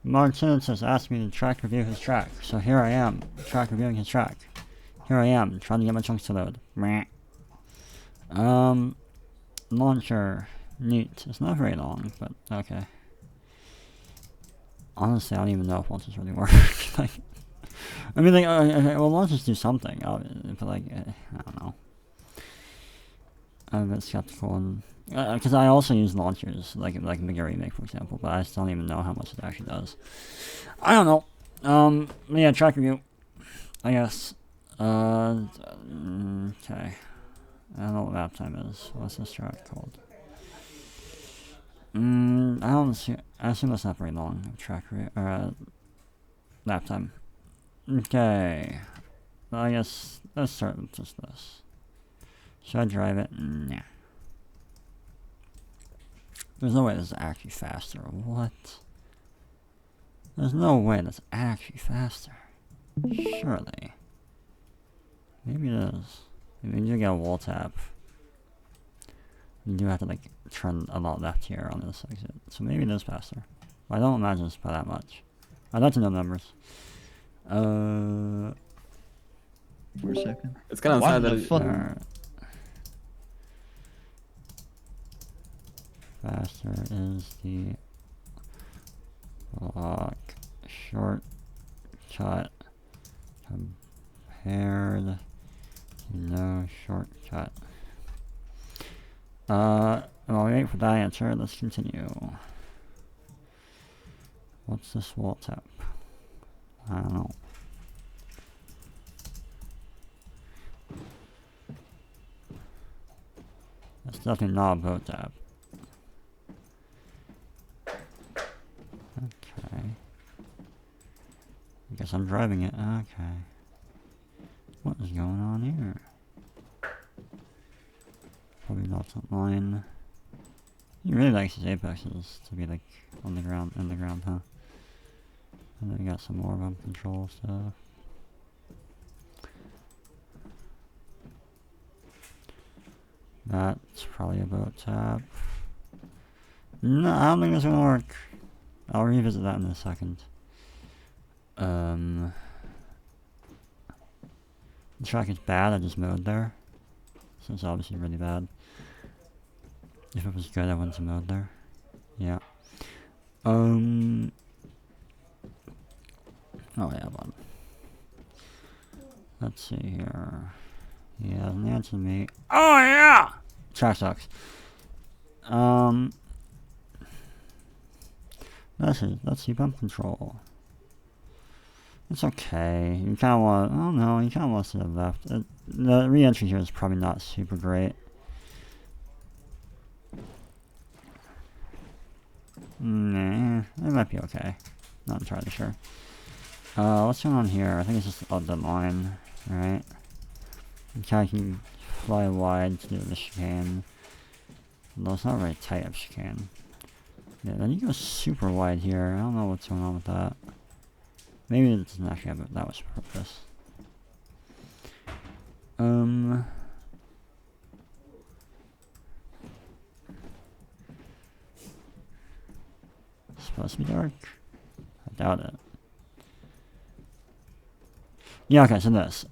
Martinitus asked me to track review his track, so here I am, track reviewing his track. Here I am, trying to get my chunks to load. Meh. Launcher. Neat. It's not very long, but okay. Honestly, I don't even know if launchers really work. Like, I mean, like, okay, well, launchers do something, but like, I don't know. I'm a bit skeptical, and because I also use launchers, like Mega Remake, for example, but I still don't even know how much it actually does. I don't know. Yeah, track review, I guess. Okay. I don't know what map time is. What's this track called? I don't see. I assume that's not very long. Track lap time. Okay. Well, I guess let's start with just this. Should I drive it? Nah. There's no way this is actually faster. What? There's no way that's actually faster. Surely. Maybe it is. Maybe you get a wall tap. You do have to like turn a lot left here on this exit. So maybe it is faster. But I don't imagine it's by that much. I'd like to know numbers. For a second. It's kind of sad that faster is the block shortcut compared to no shortcut. While we wait for that answer, let's continue. What's this wall tap? I don't know. That's definitely not a boat tap. Okay. I guess I'm driving it. Okay. What is going on here? Probably not line. He really likes his apexes to be like on the ground, in the ground, huh? And then we got some more bump control stuff. That's probably a boat tap. No, I don't think this will work. I'll revisit that in a second. The track is bad, I just mowed there. So it's obviously really bad. If it was good, I wouldn't have mowed there. Yeah. Oh yeah, but let's see here. He hasn't answered me. Oh yeah! Track sucks. Let's see bump control. It's okay. You kinda want, oh no, you kinda want to the left. The re-entry here is probably not super great. Nah, it might be okay. Not entirely sure. What's going on here? I think it's just a dead line, right? Okay, I can fly wide to do the chicane. Though it's not very tight of chicane. Yeah, then you go super wide here. I don't know what's going on with that. Maybe it doesn't actually have that much purpose. It's supposed to be dark? I doubt it. Yeah, okay, so this.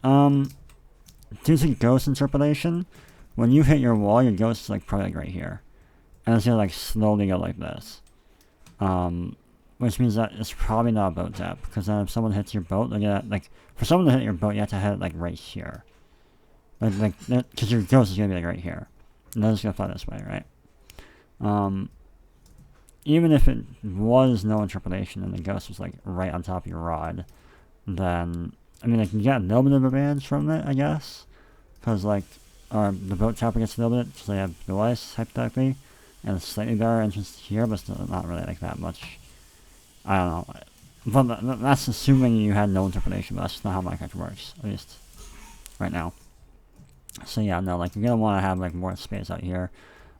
Due to ghost interpolation, when you hit your wall, your ghost is like probably like right here. And it's gonna like slowly go like this. Which means that it's probably not a boat tap, because then if someone hits your boat, they're gonna, like, for someone to hit your boat, you have to hit it like right here. Like, because your ghost is gonna be like right here. And then it's gonna fly this way, right? Even if it was no interpolation and the ghost was like right on top of your rod, then, I mean, like, you get a little bit of advantage from it, I guess. Because, like, the boat tapper gets a little bit, because they have blue ice, hypothetically. And a slightly better entrance here, but still not really like that much. I don't know. But that's assuming you had no interpretation, but that's just not how my character works, at least right now. So yeah, no, like, you're gonna want to have like more space out here.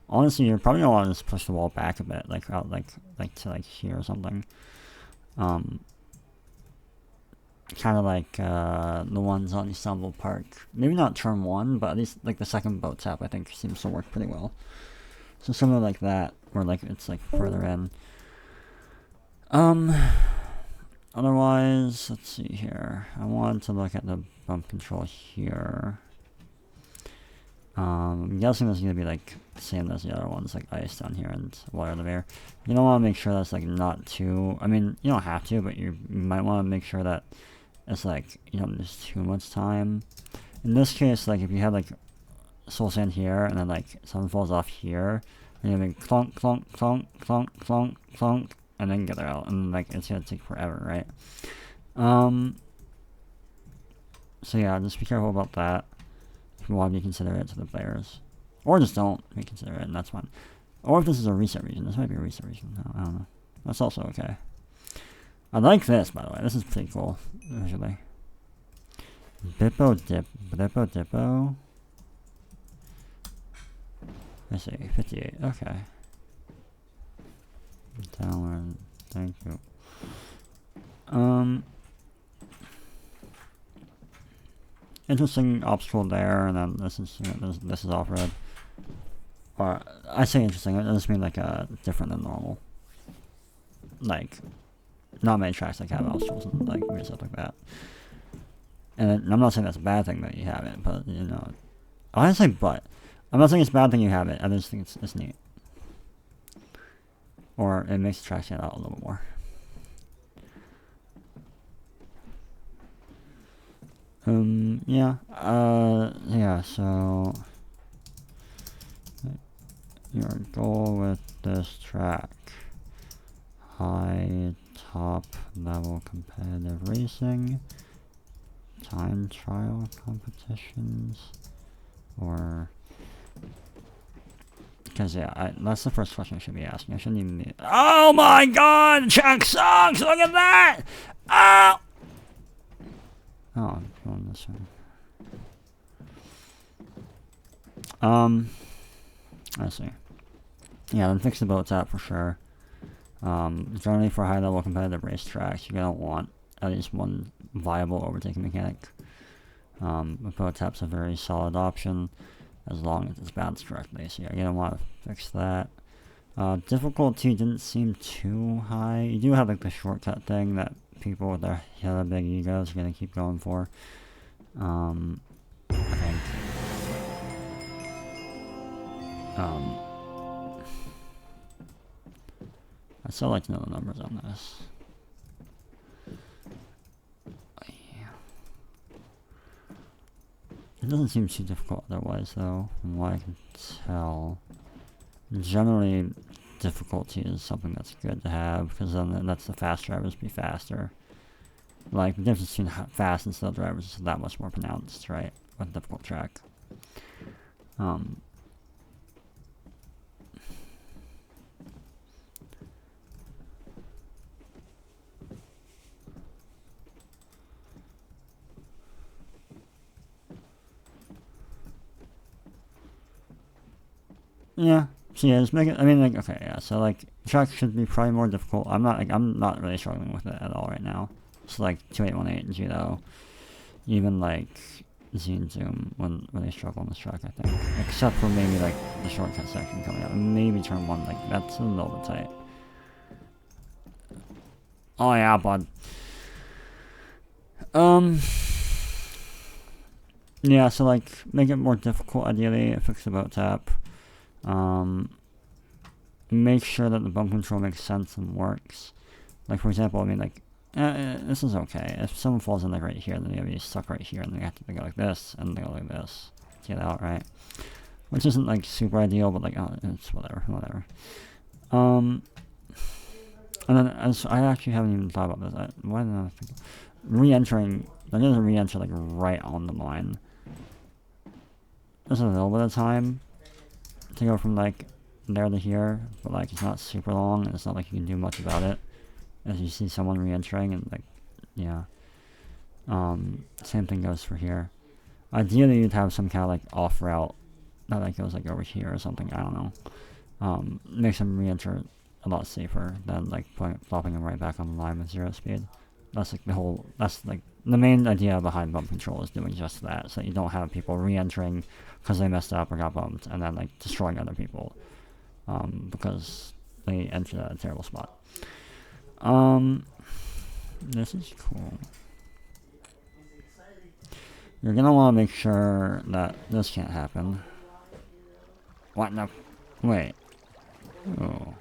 Honestly, you're probably gonna want to just push the wall back a bit, like out like to like here or something. Kind of like the ones on Istanbul Park. Maybe not turn 1, but at least like the second boat tap I think seems to work pretty well. So something like that, where like it's like further in. Otherwise, let's see here. I want to look at the bump control here. I'm guessing this is going to be like the same as the other ones, like ice down here and water in the air. You don't want to make sure that's like not too, I mean, you don't have to, but you might want to make sure that it's like, you don't lose too much time. In this case, like if you have like soul sand here and then like something falls off here, and you're like clunk, clunk, clunk, clunk, clunk, clunk, and then get it out, and like it's going to take forever, right? So yeah, just be careful about that. If you want to be considerate to the players. Or just don't be considerate, and that's fine. Or if this is a reset region. This might be a reset region. I don't know. That's also okay. I like this, by the way. This is pretty cool, visually. Blippodippo. I see, 58. Okay. Downward. Thank you. Interesting obstacle there, and then this is this is off-road. Or I say interesting. It doesn't mean like different than normal. Like, not many tracks like have obstacles and like weird stuff like that. And I'm not saying that's a bad thing that you have it, but you know, I didn't say but. I'm not saying it's a bad thing you have it. I just think it's neat, or it makes the track stand out a little bit more. Yeah, so your goal with this track, high top level competitive racing, time trial competitions, or, because yeah, that's the first question I should be asking. I shouldn't even be, oh my god, the track sucks, look at that! Oh! Oh, I'm going this way. I see. Yeah, then fix the boats out for sure. Generally for high level competitive racetracks, you're gonna want at least one viable overtaking mechanic. The boat tap's a very solid option as long as it's balanced correctly, so you're gonna want to fix that. Difficulty didn't seem too high. You do have like the shortcut thing that people with their hella big egos are gonna keep going for. I think. I'd still like to know the numbers on this. Yeah. It doesn't seem too difficult otherwise, though, from what I can tell. Generally, difficulty is something that's good to have, because then that lets the fast drivers be faster. Like, the difference between fast and slow drivers is that much more pronounced, right? With a difficult track. Yeah. So yeah, just make it. I mean, like, okay, yeah. So like, track should be probably more difficult. I'm not really struggling with it at all right now. So like 2818 Judo, even like Z and Zoom wouldn't really struggle on this track, I think, except for maybe like the shortcut section coming up. Maybe turn one, like that's a little bit tight. Oh yeah, bud. Yeah. So like, make it more difficult. Ideally, fix the boat tap. Make sure that the bump control makes sense and works. Like, for example, I mean, like, this is okay. If someone falls in like right here, then they're gonna be stuck right here, and they have to go like this, and they go like this to get out, right? Which isn't like super ideal, but like, oh, it's whatever. And then, as I actually haven't even thought about this. Why didn't I think? Re-entering, that doesn't re-enter like right on the line. There's a little bit of time to go from like there to here, but like it's not super long, and it's not like you can do much about it. As you see someone re-entering, and like, yeah. Same thing goes for here. Ideally, you'd have some kind of like off route that like goes like over here or something. I don't know. Makes them re-enter a lot safer than like flopping them right back on the line with 0 speed. That's like that's like the main idea behind bump control, is doing just that, so you don't have people re-entering because they messed up or got bumped, and then like destroying other people because they entered at a terrible spot. This is cool. You're gonna want to make sure that this can't happen. What? No. Wait. Oh.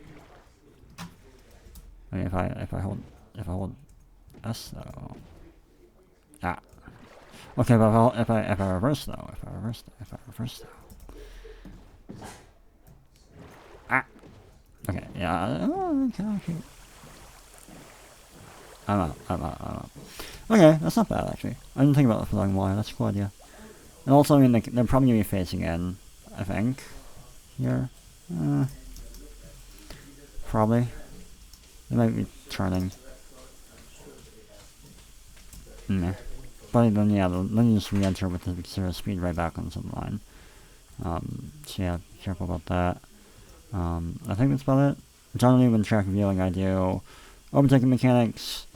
I mean, if I hold S though. Ah. Okay, but if I reverse though, if I reverse though. Ah. Okay. Yeah. Oh, okay. I'm out. Okay, that's not bad actually. I didn't think about the floating wire. That's a cool idea. And also, I mean, like, they're probably gonna be facing in. I think here. Probably. They might be turning. Nah. But then, yeah, then you just re-enter with the zero speed right back onto the line. So yeah, be careful about that. I think that's about it. Generally, when track reviewing, I do overtaking mechanics,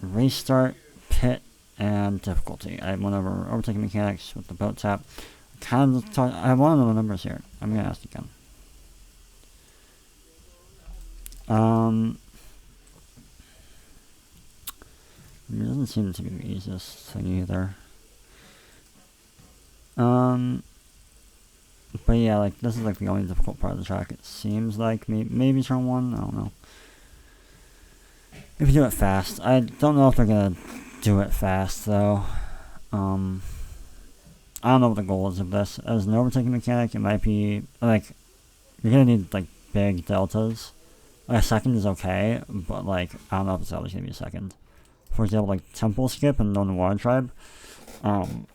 restart, pit, and difficulty. I went over overtaking mechanics with the boat tap. I have one of the numbers here. I'm gonna ask again. It doesn't seem to be the easiest thing either. But yeah, like, this is like the only difficult part of the track. It seems like maybe turn 1. I don't know. If you do it fast, I don't know if they're gonna do it fast though. I don't know what the goal is of this. As an overtaking mechanic, it might be like you're gonna need like big deltas. Like, a second is okay, but like I don't know if it's always gonna be a second. For example, like Temple Skip and Known Water Tribe. In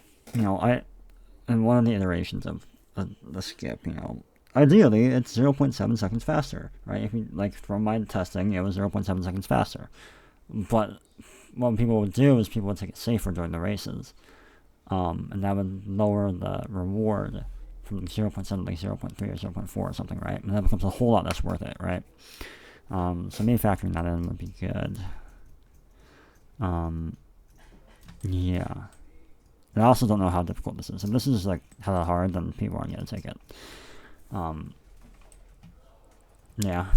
one of the iterations of the skip, ideally it's 0.7 seconds faster, right? If you, like, from my testing, it was 0.7 seconds faster. But what people would do is people would take it safer during the races. And that would lower the reward from 0.7 to like 0.3 or 0.4 or something, right? And that becomes a whole lot less worth it, right? So maybe factoring that in would be good. Yeah. And I also don't know how difficult this is. If this is like hella hard, then people aren't gonna take it. Yeah.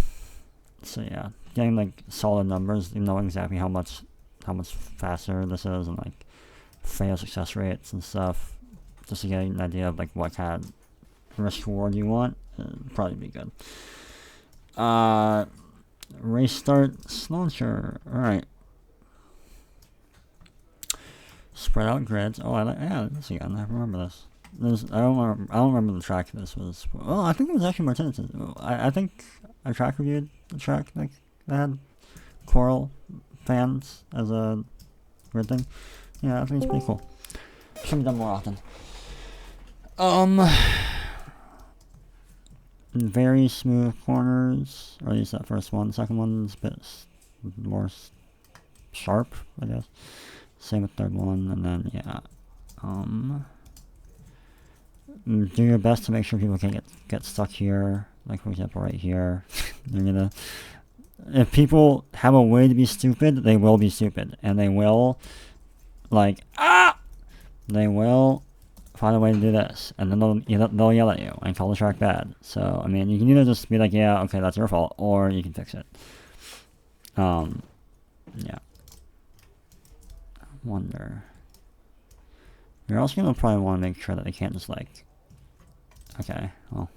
So yeah, getting like solid numbers, knowing exactly how much faster this is, and like fail success rates and stuff, just to get an idea of like what kind of risk reward you want, would probably be good. Race start, launcher. All right. Spread out grids. Oh, this again. I remember this. I don't remember the track this was. Oh, I think it was actually Martinitus. I think I track reviewed the track like that had coral fans as a grid thing. Yeah, I think it's pretty cool. Should be done more often. Very smooth corners, or at least that first one. Second one's a bit more sharp, I guess. Same with third one, and then yeah. Do your best to make sure people can get stuck here. Like, for example, right here. If people have a way to be stupid, they will be stupid, and they will, like, they will find a way to do this, and then they'll yell at you and call the track bad. So I mean, you can either just be like, yeah, okay, that's your fault, or you can fix it. Yeah. Wonder. You're also gonna probably want to make sure that they can't just like. Okay, well.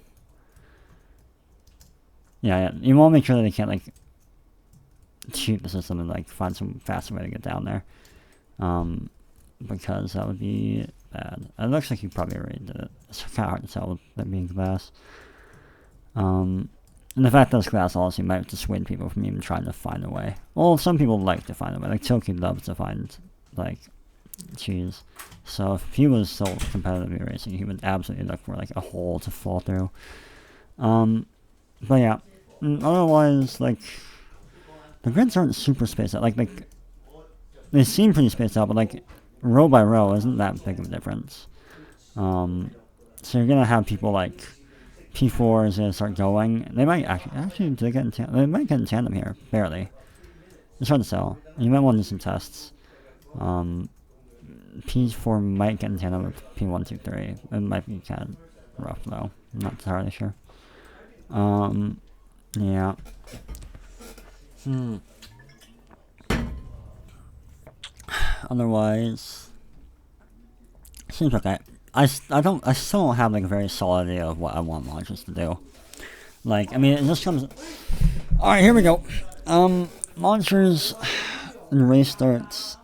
Yeah, you want to make sure that they can't like cheat the system and like find some faster way to get down there. Because that would be bad. It looks like you probably already did it. It's kind of hard to tell with that being glass. And the fact that it's glass also might dissuade people from even trying to find a way. Well, some people like to find a way. Like Tilky loves to find like cheese. So if he was so competitively racing, he would absolutely look for like a hole to fall through. But yeah, otherwise, like, the grids aren't super spaced out. Like they seem pretty spaced out, but like row by row isn't that big of a difference. So you're gonna have people like P4 is gonna start going. They might actually do they get in tandem? They might get in tandem here, barely. It's hard to tell. You might want to do some tests. P4 might get in tandem with P1, 2, 3. It might be kind of rough though. I'm not entirely sure. Yeah. Otherwise, seems okay. I still don't have like a very solid idea of what I want launchers to do. Like, I mean, it just comes. All right, here we go. Launchers and race starts.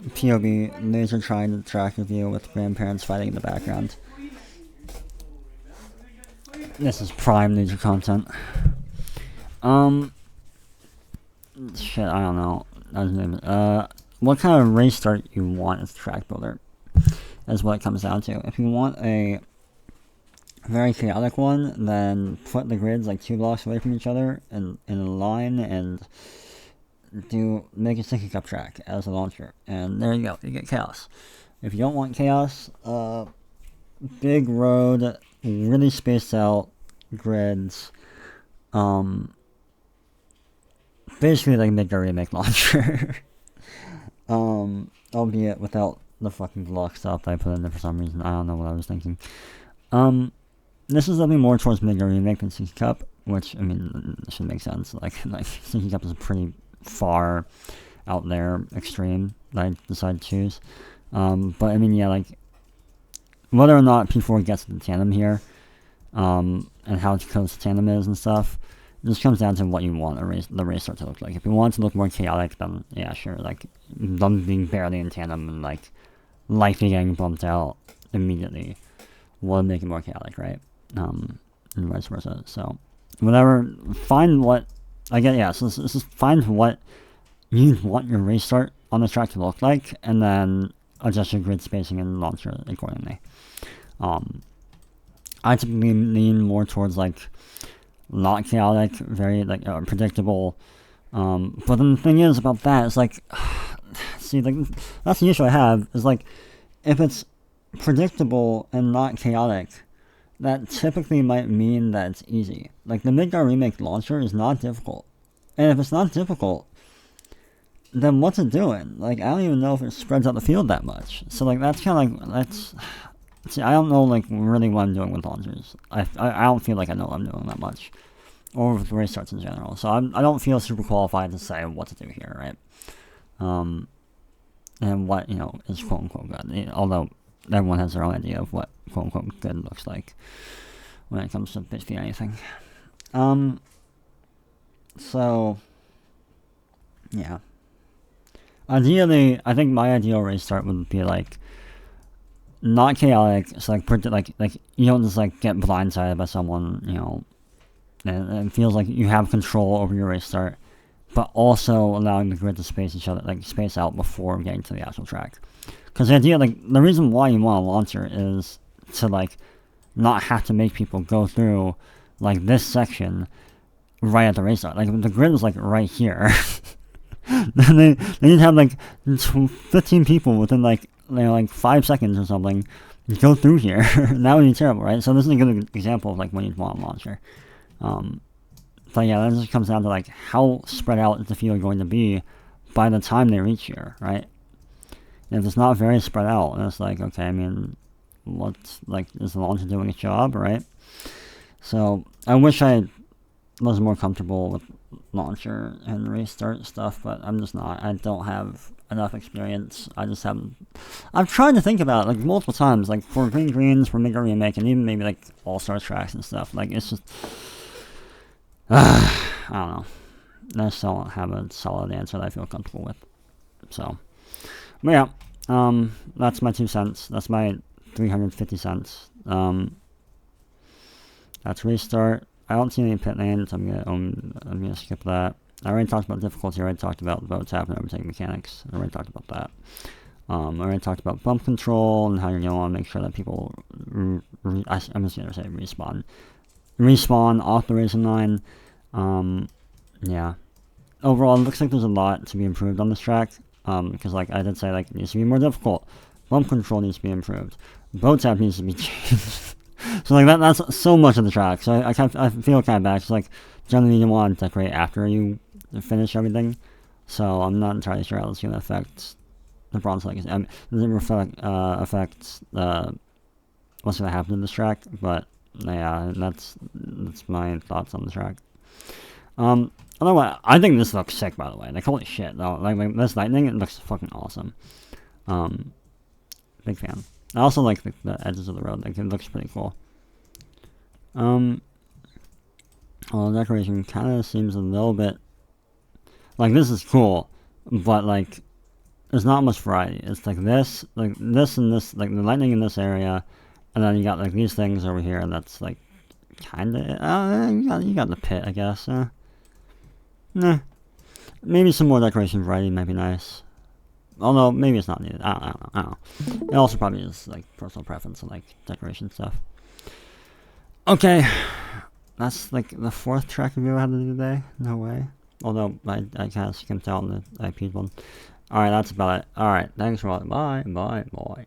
POV, laser trying to track your view with grandparents fighting in the background. This is prime nature content. Shit, I don't know. What kind of race start you want as a track builder is what it comes down to. If you want a very chaotic one, then put the grids like 2 blocks away from each other in a line and make a sticky cup track as a launcher. And there you go, you get chaos. If you don't want chaos, big road, really spaced out grids, basically like make a remake launcher. Albeit without the fucking block stuff I put in there for some reason. I don't know what I was thinking. This is looking more towards Mega Remake than Sinky Cup, which, I mean, should make sense. Like Sinky Cup is a pretty far out there extreme that I decided to choose. But, I mean, yeah, like, whether or not P4 gets the tandem here, and how close the tandem is and stuff, it just comes down to what you want the race start to look like. If you want it to look more chaotic, then, yeah, sure, like, them being barely in tandem and, like, likely getting bumped out immediately will make it more chaotic, right? And vice versa. So, whatever, find what, again, yeah, so this is find what you want your race start on the track to look like, and then adjust your grid spacing and launcher accordingly. I typically lean more towards, like, not chaotic, very, like, predictable. But then the thing is about that is, like, see, like, that's the issue I have, is, like, if it's predictable and not chaotic, that typically might mean that it's easy. Like, the Midgar Remake launcher is not difficult. And if it's not difficult, then what's it doing? Like, I don't even know if it spreads out the field that much. So, like, that's kind of like, see, I don't know, like, really what I'm doing with launchers. I don't feel like I know what I'm doing that much. Or with race starts in general. So I don't feel super qualified to say what to do here, right? And what, you know, is quote-unquote good. Although everyone has their own idea of what quote-unquote good looks like when it comes to basically anything. So, yeah. Ideally, I think my ideal race start would be, like, not chaotic, so, like, you don't just, like, get blindsided by someone, you know, and it feels like you have control over your race start, but also allowing the grid to space out before getting to the actual track. Because the idea, like, the reason why you want a launcher is to, like, not have to make people go through, like, this section right at the race start. Like, the grid is, like, right here. Then they need to have, like, 15 people within, like, you know, like 5 seconds or something go through here. That would be terrible, right? So this is a good example of, like, when you'd want a launcher. But yeah, that just comes down to, like, how spread out is the field going to be by the time they reach here, right? And if it's not very spread out, and it's like, okay, I mean, what's, like, is the launcher doing its job, right? So I wish I was more comfortable with launcher and race start stuff, but I'm just not. I don't have enough experience. I just haven't. I've tried to think about it, like, multiple times, like, for Green Greens, for Mega Remake, and even maybe, like, All-Star tracks and stuff. Like, it's just, I don't know. I just don't have a solid answer that I feel comfortable with. So, but yeah, that's my 2 cents. That's my 350 cents. That's restart. I don't see any pit lanes. I'm gonna skip that. I already talked about difficulty. I already talked about boats having overtaking mechanics. I already talked about that. I already talked about bump control and how you're gonna want to make sure that people I'm just gonna say respawn off the racing line. Yeah. Overall, it looks like there's a lot to be improved on this track. Because, like I did say, like, it needs to be more difficult. Bump control needs to be improved. Boat tap needs to be changed. So, like, that's so much of the track. So I feel kind of bad. It's like, generally you want to decorate after you finish everything. So I'm not entirely sure how it's going to affect the bronze legacy. I mean, does it affect what's going to happen to this track? But yeah, that's my thoughts on the track. Otherwise, I think this looks sick, by the way. Like, holy shit, though. Like this lightning, it looks fucking awesome. Big fan. I also like the edges of the road. Like, it looks pretty cool. Well, the decoration kind of seems a little bit... Like, this is cool, but, like, there's not much variety. It's like this and this, like, the lightning in this area, and then you got, like, these things over here, and that's, like, kind of... you got the pit, I guess. Nah. Maybe some more decoration variety might be nice. Although, maybe it's not needed. I don't know. It also probably is, like, personal preference and, like, decoration stuff. Okay. That's, like, the 4th track review I had to do today. No way. Although, I kind of skimped out on the IP one. Alright, that's about it. Alright, thanks for watching. Bye.